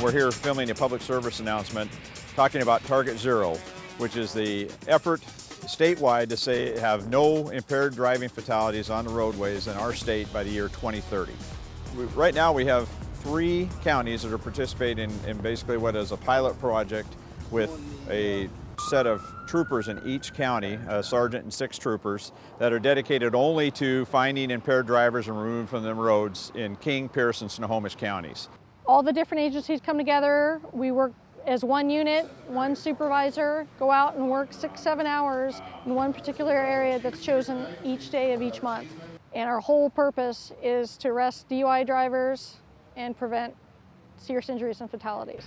we're here filming a public service announcement talking about Target Zero, which is the effort statewide to say have no impaired driving fatalities on the roadways in our state by the year 2030. Right now we have 3 counties that are participating in basically what is a pilot project with a set of troopers in each county, a sergeant and 6 troopers, that are dedicated only to finding impaired drivers and removing from them roads in King, Pierce, and Snohomish counties. All the different agencies come together. We work as one unit, one supervisor, go out and work 6-7 hours in one particular area that's chosen each day of each month. And our whole purpose is to arrest DUI drivers and prevent serious injuries and fatalities.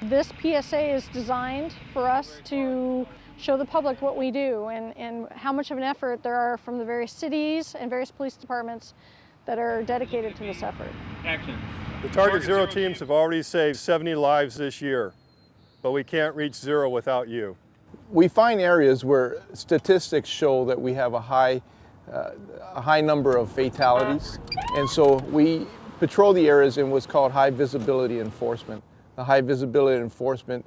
This PSA is designed for us to show the public what we do and how much of an effort there are from the various cities and various police departments that are dedicated to this effort. Action. The Target Zero teams have already saved 70 lives this year, but we can't reach zero without you. We find areas where statistics show that we have a high number of fatalities, and so we patrol the areas in what's called high visibility enforcement. The high visibility enforcement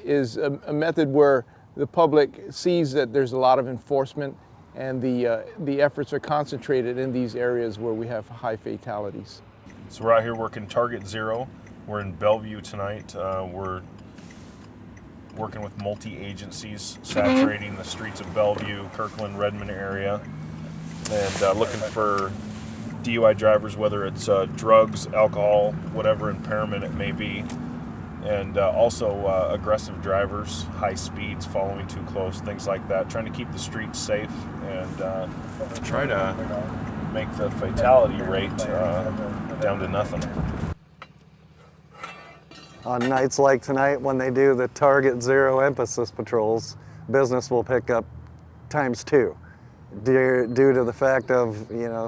is a method where the public sees that there's a lot of enforcement, and the efforts are concentrated in these areas where we have high fatalities. So we're out here working Target Zero. We're in Bellevue tonight. We're working with multi-agencies, saturating the streets of Bellevue, Kirkland, Redmond area, and looking for DUI drivers, whether it's drugs, alcohol, whatever impairment it may be, and also aggressive drivers, high speeds, following too close, things like that, trying to keep the streets safe and try to make the fatality rate down to nothing. On nights like tonight, when they do the Target Zero emphasis patrols, business will pick up ×2 due to the fact of,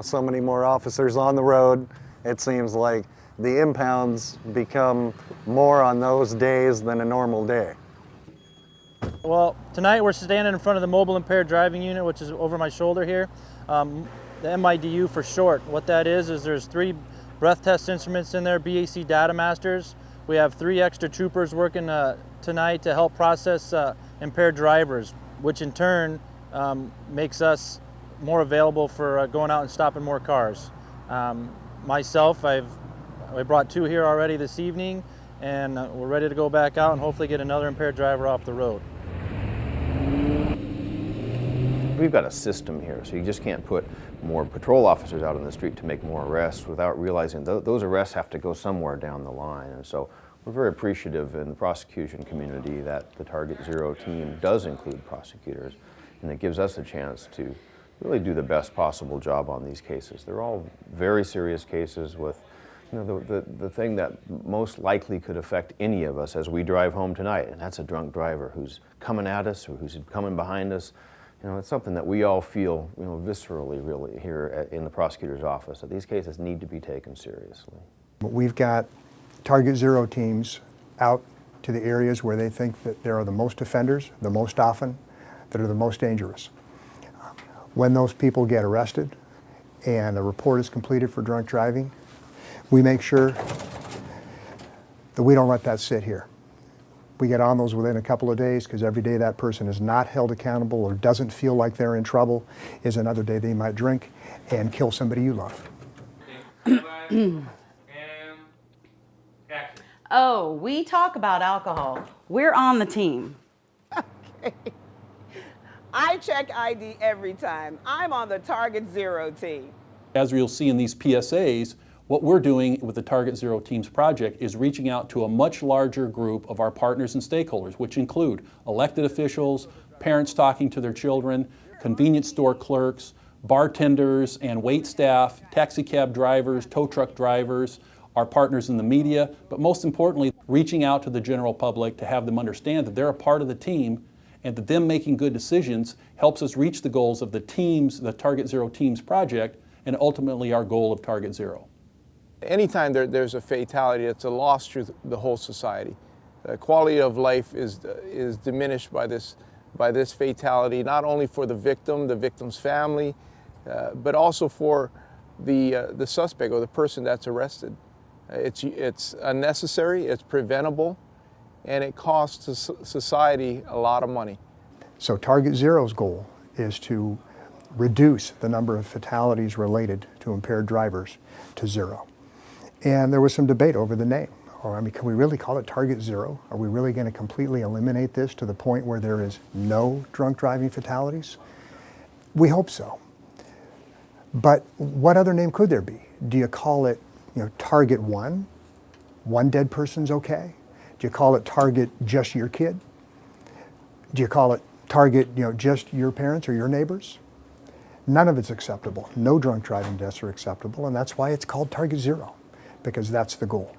so many more officers on the road. It seems like the impounds become more on those days than a normal day. Well, tonight we're standing in front of the Mobile Impaired Driving Unit, which is over my shoulder here. The MIDU for short. What that is there's 3 breath test instruments in there, BAC data masters. We have 3 extra troopers working tonight to help process impaired drivers, which in turn makes us more available for going out and stopping more cars. Myself, I brought 2 here already this evening, and we're ready to go back out and hopefully get another impaired driver off the road. We've got a system here, so you just can't put more patrol officers out on the street to make more arrests without realizing those arrests have to go somewhere down the line. And so we're very appreciative in the prosecution community that the Target Zero team does include prosecutors, and it gives us a chance to really do the best possible job on these cases. They're all very serious cases with the thing that most likely could affect any of us as we drive home tonight, and that's a drunk driver who's coming at us or who's coming behind us. It's something that we all feel, viscerally really here in the prosecutor's office, that these cases need to be taken seriously. We've got Target Zero teams out to the areas where they think that there are the most offenders, the most often, that are the most dangerous. When those people get arrested and a report is completed for drunk driving, we make sure that we don't let that sit here. We get on those within a couple of days, because every day that person is not held accountable or doesn't feel like they're in trouble is another day they might drink and kill somebody you love. Oh, we talk about alcohol. We're on the team. Okay. I check ID every time. I'm on the Target Zero team. As you'll see in these PSAs, what we're doing with the Target Zero Teams project is reaching out to a much larger group of our partners and stakeholders, which include elected officials, parents talking to their children, convenience store clerks, bartenders and wait staff, taxi cab drivers, tow truck drivers, our partners in the media, but most importantly, reaching out to the general public to have them understand that they're a part of the team and that them making good decisions helps us reach the goals of the teams, the Target Zero Teams project, and ultimately our goal of Target Zero. Anytime there's a fatality, it's a loss to the whole society. The quality of life is diminished by this fatality, not only for the victim's family, but also for the suspect or the person that's arrested. It's unnecessary, it's preventable, and it costs society a lot of money. So Target Zero's goal is to reduce the number of fatalities related to impaired drivers to zero. And there was some debate over the name. Or, I mean, can we really call it Target Zero? Are we really going to completely eliminate this to the point where there is no drunk driving fatalities? We hope so. But what other name could there be? Do you call it, Target One? One dead person's okay? Do you call it Target just your kid? Do you call it Target, just your parents or your neighbors? None of it's acceptable. No drunk driving deaths are acceptable, and that's why it's called Target Zero, because that's the goal.